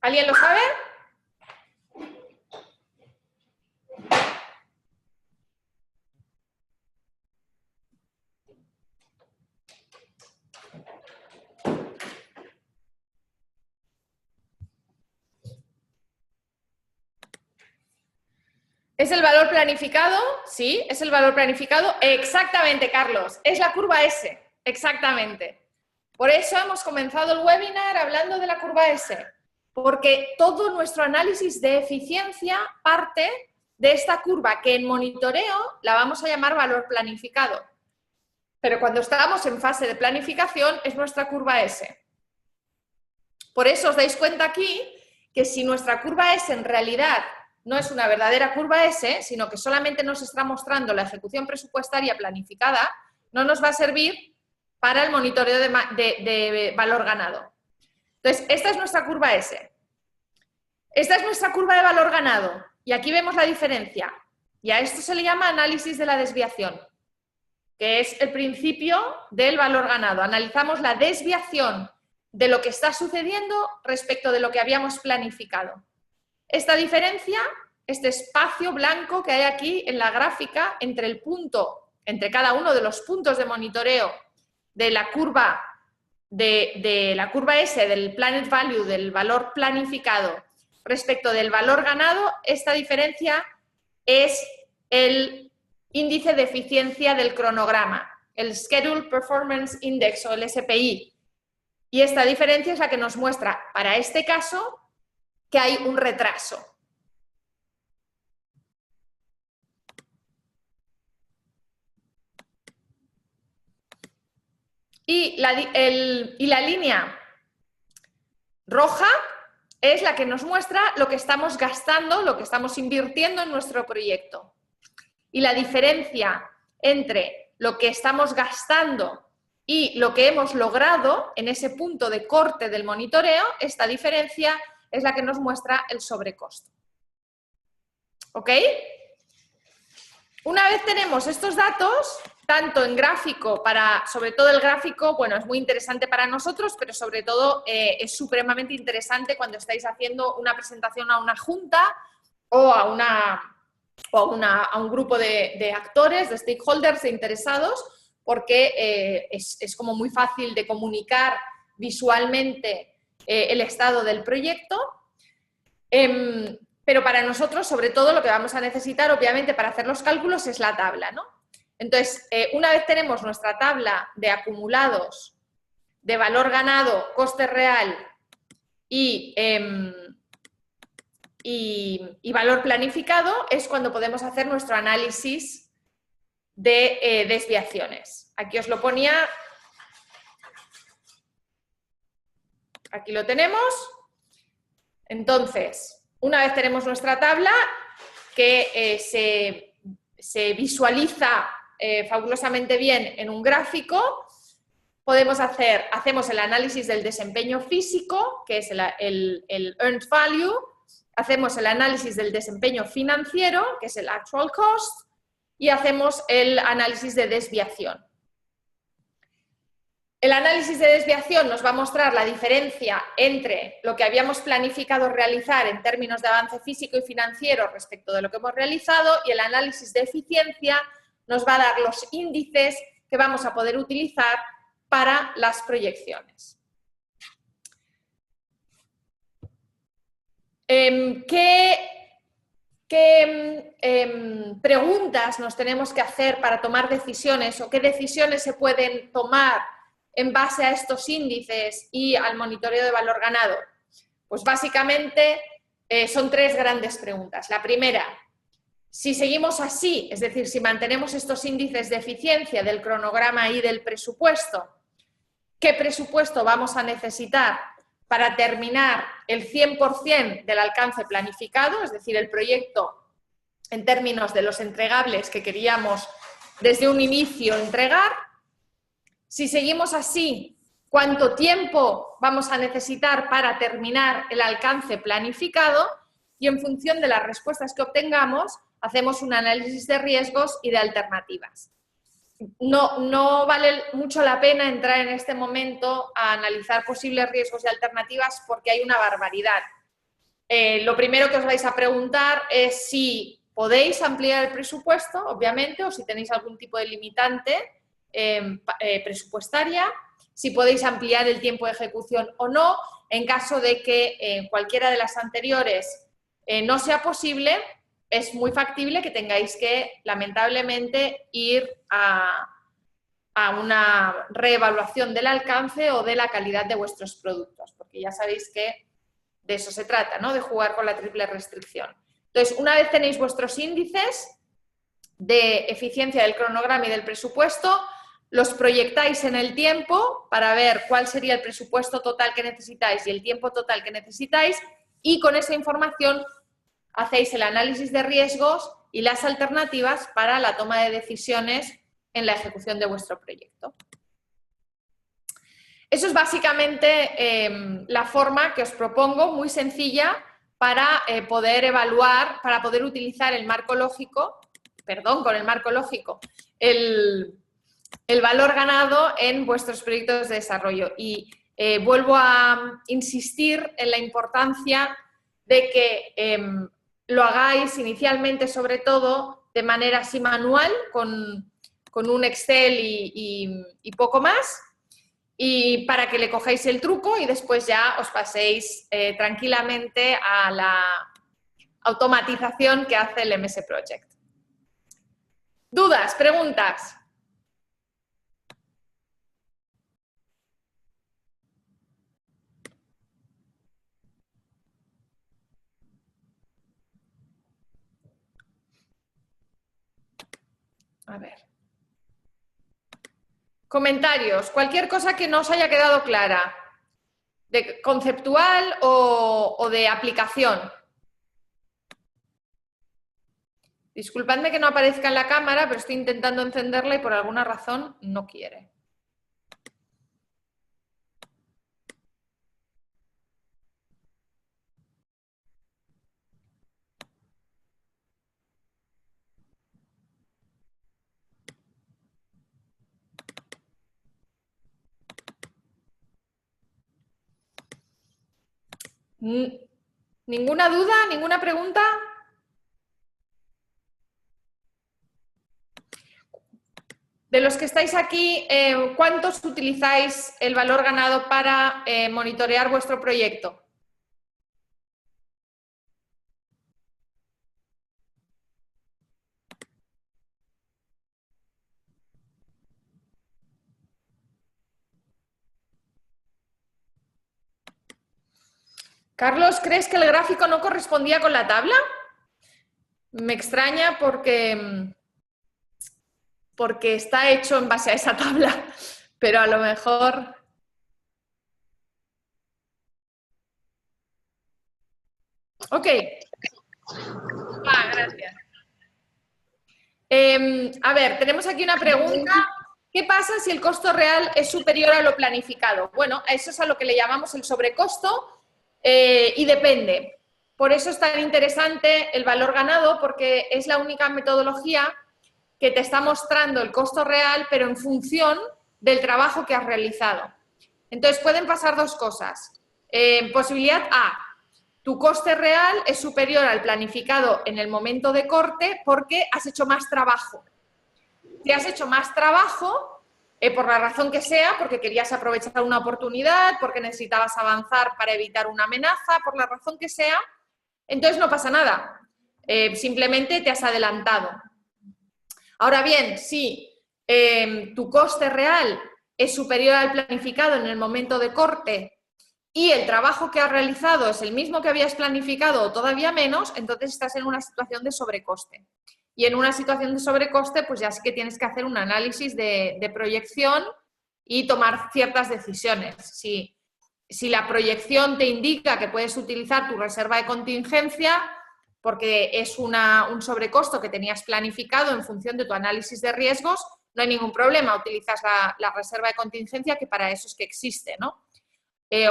¿Alguien lo sabe? ¿Es el valor planificado? Sí, es el valor planificado. Exactamente, Carlos. Es la curva S. Exactamente. Por eso hemos comenzado el webinar hablando de la curva S. Porque todo nuestro análisis de eficiencia parte de esta curva, que en monitoreo la vamos a llamar valor planificado. Pero cuando estamos en fase de planificación es nuestra curva S. Por eso os dais cuenta aquí que si nuestra curva S en realidad no es una verdadera curva S, sino que solamente nos está mostrando la ejecución presupuestaria planificada, no nos va a servir para el monitoreo de valor ganado. Entonces, esta es nuestra curva S. Esta es nuestra curva de valor ganado. Y aquí vemos la diferencia. Y a esto se le llama análisis de la desviación, que es el principio del valor ganado. Analizamos la desviación de lo que está sucediendo respecto de lo que habíamos planificado. Esta diferencia, este espacio blanco que hay aquí en la gráfica entre el punto, entre cada uno de los puntos de monitoreo de la curva S, del Planet Value, del valor planificado, respecto del valor ganado, esta diferencia es el índice de eficiencia del cronograma, el Schedule Performance Index o el SPI. Y esta diferencia es la que nos muestra, para este caso, que hay un retraso. Y la línea roja es la que nos muestra lo que estamos gastando, lo que estamos invirtiendo en nuestro proyecto. Y la diferencia entre lo que estamos gastando y lo que hemos logrado en ese punto de corte del monitoreo, esta diferencia es la que nos muestra el sobrecosto. ¿Ok? Una vez tenemos estos datos, tanto en gráfico, sobre todo el gráfico, bueno, es muy interesante para nosotros, pero sobre todo es supremamente interesante cuando estáis haciendo una presentación a una junta o a un grupo de actores, de stakeholders, de interesados, porque es como muy fácil de comunicar visualmente el estado del proyecto, pero para nosotros, sobre todo, lo que vamos a necesitar, obviamente, para hacer los cálculos es la tabla, ¿no? Entonces, una vez tenemos nuestra tabla de acumulados de valor ganado, coste real y valor planificado, es cuando podemos hacer nuestro análisis de desviaciones. Aquí os lo ponía. Aquí lo tenemos. Entonces, una vez tenemos nuestra tabla que se visualiza fabulosamente bien en un gráfico, hacemos el análisis del desempeño físico, que es el Earned Value, hacemos el análisis del desempeño financiero, que es el Actual Cost, y hacemos el análisis de desviación. El análisis de desviación nos va a mostrar la diferencia entre lo que habíamos planificado realizar en términos de avance físico y financiero respecto de lo que hemos realizado, y el análisis de eficiencia nos va a dar los índices que vamos a poder utilizar para las proyecciones. ¿Qué preguntas nos tenemos que hacer para tomar decisiones o qué decisiones se pueden tomar en base a estos índices y al monitoreo de valor ganado? Pues básicamente son tres grandes preguntas. La primera, si seguimos así, es decir, si mantenemos estos índices de eficiencia del cronograma y del presupuesto, ¿qué presupuesto vamos a necesitar para terminar el 100% del alcance planificado? Es decir, el proyecto en términos de los entregables que queríamos desde un inicio entregar. Si seguimos así, ¿cuánto tiempo vamos a necesitar para terminar el alcance planificado? Y en función de las respuestas que obtengamos, hacemos un análisis de riesgos y de alternativas. No vale mucho la pena entrar en este momento a analizar posibles riesgos y alternativas porque hay una barbaridad. Lo primero que os vais a preguntar es si podéis ampliar el presupuesto, obviamente, o si tenéis algún tipo de limitante presupuestaria, si podéis ampliar el tiempo de ejecución o no. En caso de que cualquiera de las anteriores no sea posible, es muy factible que tengáis que, lamentablemente, ir a una reevaluación del alcance o de la calidad de vuestros productos, porque ya sabéis que de eso se trata, ¿no? De jugar con la triple restricción. Entonces, una vez tenéis vuestros índices de eficiencia del cronograma y del presupuesto, los proyectáis en el tiempo para ver cuál sería el presupuesto total que necesitáis y el tiempo total que necesitáis, y con esa información hacéis el análisis de riesgos y las alternativas para la toma de decisiones en la ejecución de vuestro proyecto. Eso es básicamente la forma que os propongo, muy sencilla, para poder evaluar, para poder utilizar el marco lógico, con el marco lógico, el valor ganado en vuestros proyectos de desarrollo. Y vuelvo a insistir en la importancia de que lo hagáis inicialmente, sobre todo, de manera así manual, con un Excel y poco más, y para que le cojáis el truco y después ya os paséis tranquilamente a la automatización que hace el MS Project. ¿Dudas? ¿Preguntas? A ver. Comentarios. Cualquier cosa que no os haya quedado clara, de conceptual o de aplicación. Disculpadme que no aparezca en la cámara, pero estoy intentando encenderla y por alguna razón no quiere. ¿Ninguna duda? ¿Ninguna pregunta? De los que estáis aquí, ¿cuántos utilizáis el valor ganado para monitorear vuestro proyecto? Carlos, ¿crees que el gráfico no correspondía con la tabla? Me extraña porque está hecho en base a esa tabla, pero a lo mejor... Ok. Gracias. A ver, tenemos aquí una pregunta. ¿Qué pasa si el costo real es superior a lo planificado? Bueno, eso es a lo que le llamamos el sobrecosto y depende. Por eso es tan interesante el valor ganado, porque es la única metodología que te está mostrando el costo real, pero en función del trabajo que has realizado. Entonces, pueden pasar dos cosas. Posibilidad A, tu coste real es superior al planificado en el momento de corte porque has hecho más trabajo. Si has hecho más trabajo, por la razón que sea, porque querías aprovechar una oportunidad, porque necesitabas avanzar para evitar una amenaza, por la razón que sea, entonces no pasa nada. Simplemente te has adelantado. Ahora bien, si tu coste real es superior al planificado en el momento de corte y el trabajo que has realizado es el mismo que habías planificado o todavía menos, entonces estás en una situación de sobrecoste. Y en una situación de sobrecoste, pues ya sí que tienes que hacer un análisis de proyección y tomar ciertas decisiones. Si la proyección te indica que puedes utilizar tu reserva de contingencia, porque es un sobrecosto que tenías planificado en función de tu análisis de riesgos, no hay ningún problema, utilizas la reserva de contingencia, que para eso es que existe, ¿no?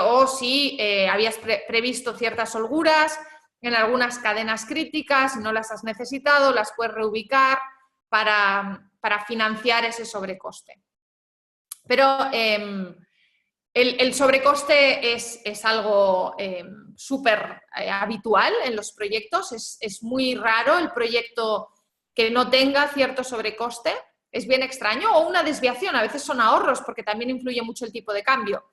O si habías previsto ciertas holguras en algunas cadenas críticas y no las has necesitado, las puedes reubicar para financiar ese sobrecoste. Pero el sobrecoste es algo súper habitual en los proyectos, es muy raro el proyecto que no tenga cierto sobrecoste, es bien extraño, o una desviación, a veces son ahorros porque también influye mucho el tipo de cambio.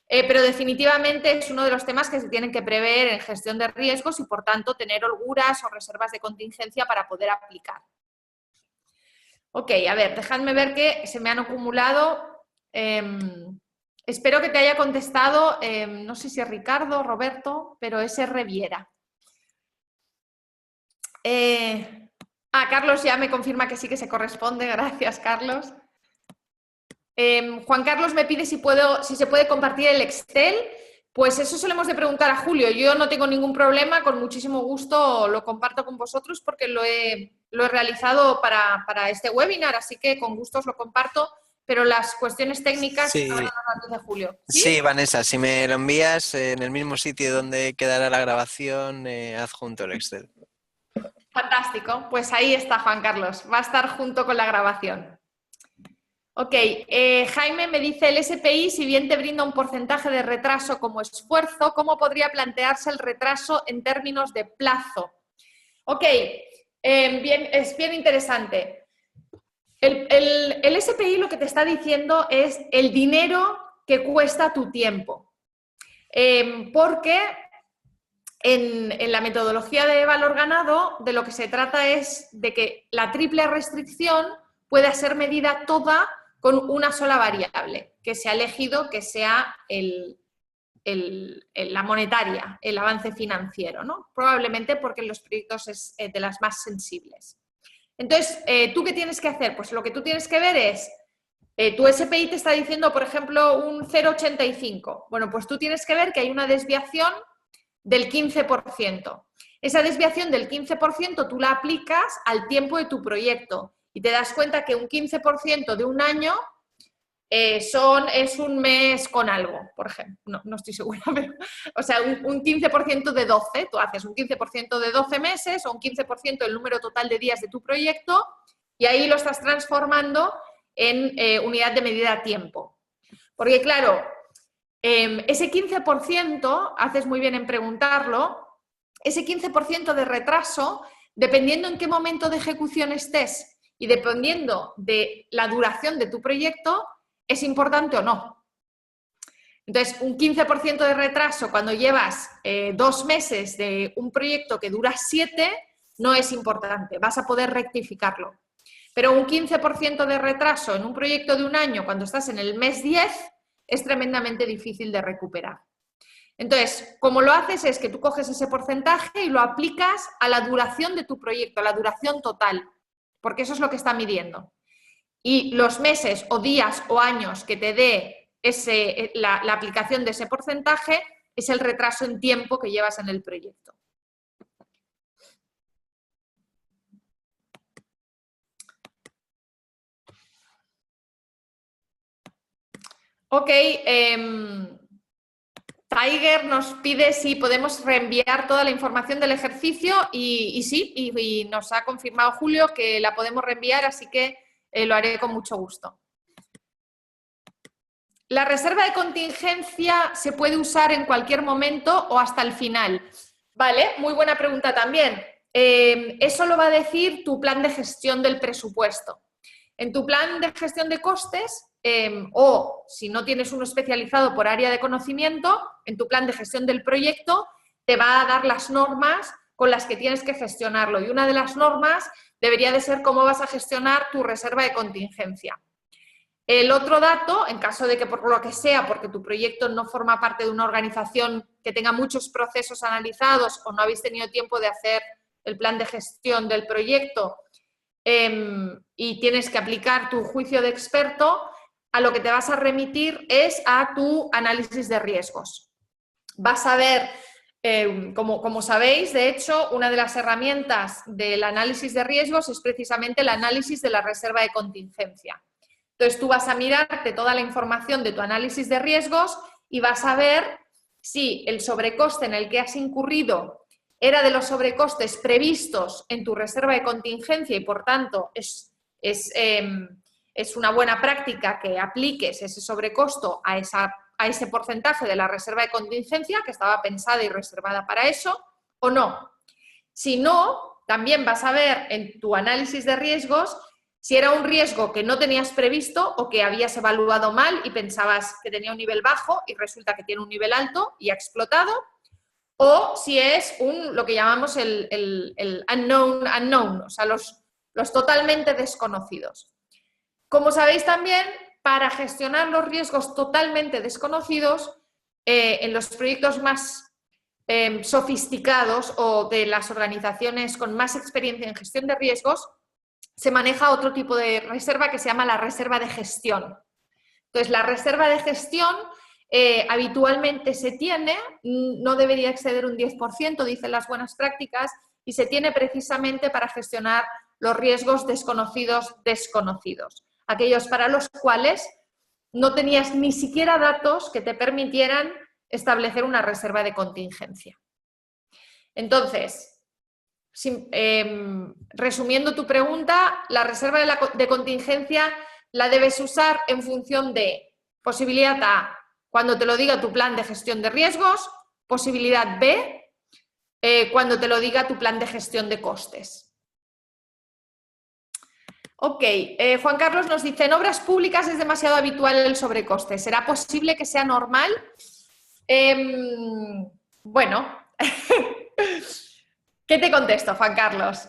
Pero definitivamente es uno de los temas que se tienen que prever en gestión de riesgos y, por tanto, tener holguras o reservas de contingencia para poder aplicar. Ok, a ver, dejadme ver que se me han acumulado. Espero que te haya contestado, no sé si es Ricardo, Roberto, pero es Reviera. Carlos ya me confirma que sí que se corresponde, gracias, Carlos. Juan Carlos me pide si se puede compartir el Excel. Pues eso se lo hemos de preguntar a Julio. Yo no tengo ningún problema, con muchísimo gusto lo comparto con vosotros porque lo he realizado para este webinar, así que con gusto os lo comparto, pero las cuestiones técnicas Sí. ahora nos de Julio. ¿Sí? Vanessa, si me lo envías en el mismo sitio donde quedará la grabación, adjunto el Excel. Fantástico, pues ahí está Juan Carlos, va a estar junto con la grabación. Ok, Jaime me dice, el SPI, si bien te brinda un porcentaje de retraso como esfuerzo, ¿cómo podría plantearse el retraso en términos de plazo? Ok, es bien interesante. El SPI lo que te está diciendo es el dinero que cuesta tu tiempo. Porque en la metodología de valor ganado, de lo que se trata es de que la triple restricción pueda ser medida toda con una sola variable, que se ha elegido que sea la monetaria, el avance financiero, ¿no? Probablemente porque en los proyectos es de las más sensibles. Entonces, ¿tú qué tienes que hacer? Pues lo que tú tienes que ver es, tu SPI te está diciendo, por ejemplo, un 0,85. Bueno, pues tú tienes que ver que hay una desviación del 15%. Esa desviación del 15% tú la aplicas al tiempo de tu proyecto y te das cuenta que un 15% de un año es un mes con algo, por ejemplo. No estoy segura, pero, o sea, un 15% de 12, tú haces un 15% de 12 meses o un 15% del número total de días de tu proyecto y ahí lo estás transformando en unidad de medida a tiempo. Porque claro, ese 15%, haces muy bien en preguntarlo, ese 15% de retraso, dependiendo en qué momento de ejecución estés y dependiendo de la duración de tu proyecto, es importante o no. Entonces, un 15% de retraso cuando llevas 2 meses de un proyecto que dura 7, no es importante, vas a poder rectificarlo. Pero un 15% de retraso en un proyecto de un año cuando estás en el mes 10 es tremendamente difícil de recuperar. Entonces, como lo haces es que tú coges ese porcentaje y lo aplicas a la duración de tu proyecto, a la duración total, porque eso es lo que está midiendo. Y los meses o días o años que te dé la aplicación de ese porcentaje es el retraso en tiempo que llevas en el proyecto. Ok, Tiger nos pide si podemos reenviar toda la información del ejercicio y sí, y nos ha confirmado Julio que la podemos reenviar, así que lo haré con mucho gusto. ¿La reserva de contingencia se puede usar en cualquier momento o hasta el final? Vale, muy buena pregunta también. Eso lo va a decir tu plan de gestión del presupuesto. En tu plan de gestión de costes, o si no tienes uno especializado por área de conocimiento, en tu plan de gestión del proyecto te va a dar las normas con las que tienes que gestionarlo. Y una de las normas debería de ser cómo vas a gestionar tu reserva de contingencia. El otro dato, en caso de que por lo que sea, porque tu proyecto no forma parte de una organización que tenga muchos procesos analizados o no habéis tenido tiempo de hacer el plan de gestión del proyecto y tienes que aplicar tu juicio de experto, a lo que te vas a remitir es a tu análisis de riesgos. Vas a ver Como sabéis, de hecho, una de las herramientas del análisis de riesgos es precisamente el análisis de la reserva de contingencia. Entonces, tú vas a mirarte toda la información de tu análisis de riesgos y vas a ver si el sobrecoste en el que has incurrido era de los sobrecostes previstos en tu reserva de contingencia y, por tanto, es una buena práctica que apliques ese sobrecosto a ese porcentaje de la reserva de contingencia que estaba pensada y reservada para eso, o no. Si no, también vas a ver en tu análisis de riesgos si era un riesgo que no tenías previsto o que habías evaluado mal y pensabas que tenía un nivel bajo y resulta que tiene un nivel alto y ha explotado, o si es lo que llamamos el unknown, o sea, los totalmente desconocidos. Como sabéis también, para gestionar los riesgos totalmente desconocidos, en los proyectos más sofisticados o de las organizaciones con más experiencia en gestión de riesgos, se maneja otro tipo de reserva que se llama la reserva de gestión. Entonces, la reserva de gestión habitualmente se tiene, no debería exceder un 10%, dicen las buenas prácticas, y se tiene precisamente para gestionar los riesgos desconocidos, aquellos para los cuales no tenías ni siquiera datos que te permitieran establecer una reserva de contingencia. Entonces, resumiendo tu pregunta, la reserva de contingencia la debes usar en función de posibilidad A, cuando te lo diga tu plan de gestión de riesgos, posibilidad B, cuando te lo diga tu plan de gestión de costes. Ok, Juan Carlos nos dice, en obras públicas es demasiado habitual el sobrecoste. ¿Será posible que sea normal? Bueno, ¿qué te contesto, Juan Carlos?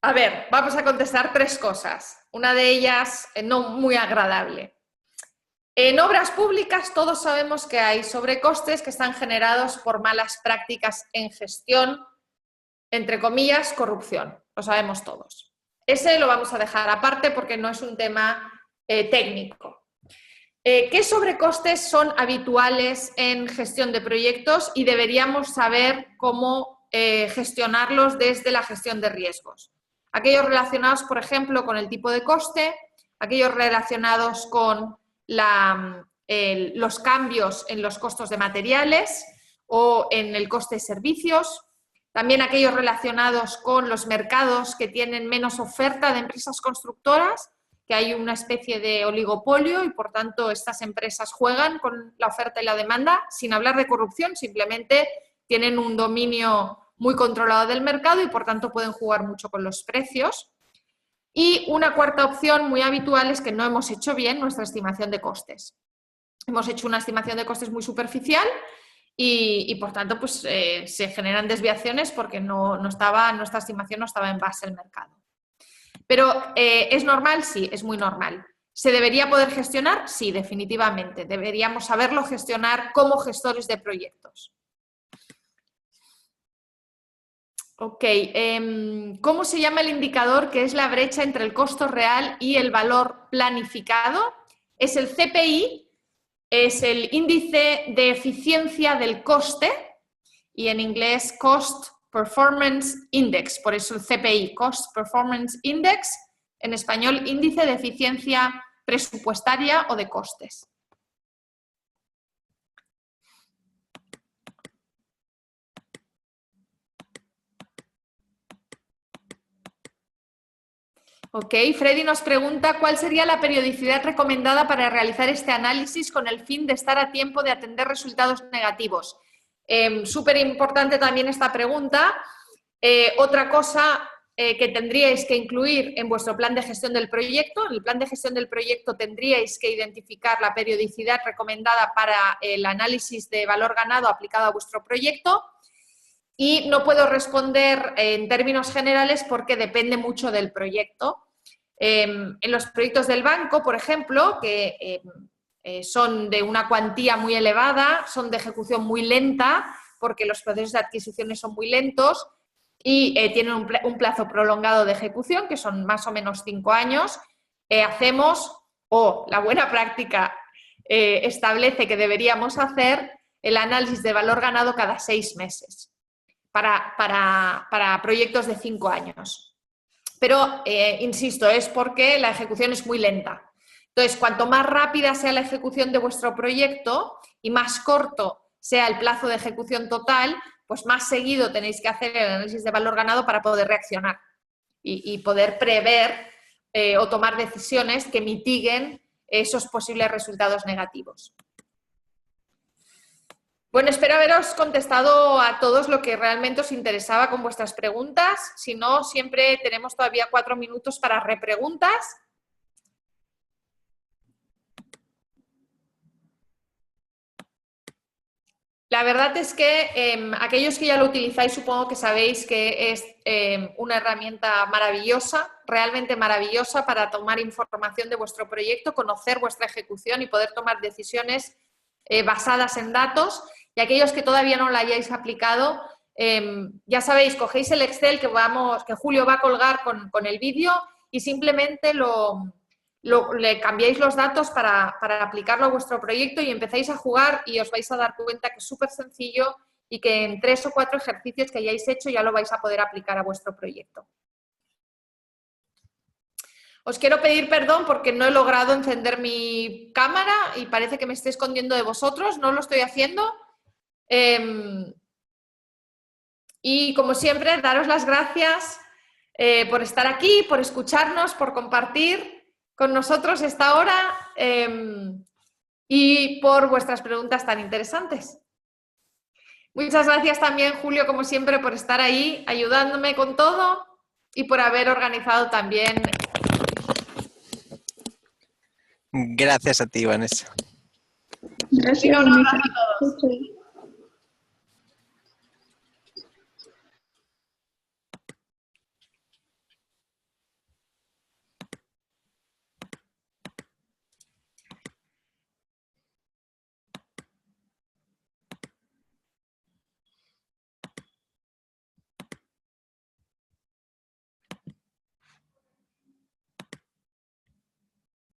A ver, vamos a contestar 3 cosas. Una de ellas no muy agradable. En obras públicas todos sabemos que hay sobrecostes que están generados por malas prácticas en gestión, entre comillas, corrupción. Lo sabemos todos. Ese lo vamos a dejar aparte porque no es un tema técnico. ¿Qué sobrecostes son habituales en gestión de proyectos y deberíamos saber cómo gestionarlos desde la gestión de riesgos? Aquellos relacionados, por ejemplo, con el tipo de coste, aquellos relacionados con los cambios en los costos de materiales o en el coste de servicios, también aquellos relacionados con los mercados que tienen menos oferta de empresas constructoras, que hay una especie de oligopolio y por tanto estas empresas juegan con la oferta y la demanda, sin hablar de corrupción, simplemente tienen un dominio muy controlado del mercado y por tanto pueden jugar mucho con los precios. Y una cuarta opción muy habitual es que no hemos hecho bien nuestra estimación de costes. Hemos hecho una estimación de costes muy superficial y por tanto pues, se generan desviaciones porque nuestra estimación no estaba en base al mercado. Pero ¿es normal? Sí, es muy normal. ¿Se debería poder gestionar? Sí, definitivamente. Deberíamos saberlo gestionar como gestores de proyectos. Ok, ¿cómo se llama el indicador que es la brecha entre el costo real y el valor planificado? Es el CPI, es el índice de eficiencia del coste y en inglés Cost Performance Index, por eso el CPI, Cost Performance Index, en español índice de eficiencia presupuestaria o de costes. Ok, Freddy nos pregunta cuál sería la periodicidad recomendada para realizar este análisis con el fin de estar a tiempo de atender resultados negativos. Súper importante también esta pregunta. Otra cosa que tendríais que incluir en vuestro plan de gestión del proyecto. En el plan de gestión del proyecto tendríais que identificar la periodicidad recomendada para el análisis de valor ganado aplicado a vuestro proyecto. Y no puedo responder en términos generales porque depende mucho del proyecto. En los proyectos del banco, por ejemplo, que son de una cuantía muy elevada, son de ejecución muy lenta porque los procesos de adquisiciones son muy lentos y tienen un plazo prolongado de ejecución, que son más o menos 5 años, la buena práctica establece que deberíamos hacer el análisis de valor ganado cada 6 meses para proyectos de 5 años. Pero, insisto, es porque la ejecución es muy lenta. Entonces, cuanto más rápida sea la ejecución de vuestro proyecto y más corto sea el plazo de ejecución total, pues más seguido tenéis que hacer el análisis de valor ganado para poder reaccionar y poder prever o tomar decisiones que mitiguen esos posibles resultados negativos. Bueno, espero haberos contestado a todos lo que realmente os interesaba con vuestras preguntas. Si no, siempre tenemos todavía 4 minutos para repreguntas. La verdad es que aquellos que ya lo utilizáis supongo que sabéis que es una herramienta maravillosa, realmente maravillosa para tomar información de vuestro proyecto, conocer vuestra ejecución y poder tomar decisiones basadas en datos. Y aquellos que todavía no la hayáis aplicado, ya sabéis, cogéis el Excel que Julio va a colgar con el vídeo y simplemente le cambiáis los datos para aplicarlo a vuestro proyecto y empezáis a jugar y os vais a dar cuenta que es súper sencillo y que en 3 o 4 ejercicios que hayáis hecho ya lo vais a poder aplicar a vuestro proyecto. Os quiero pedir perdón porque no he logrado encender mi cámara y parece que me estoy escondiendo de vosotros, no lo estoy haciendo. Y como siempre, daros las gracias por estar aquí, por escucharnos, por compartir con nosotros esta hora y por vuestras preguntas tan interesantes. Muchas gracias también, Julio, como siempre, por estar ahí ayudándome con todo y por haber organizado también. Gracias a ti, Vanessa. Gracias, Un abrazo Vanessa. a todos.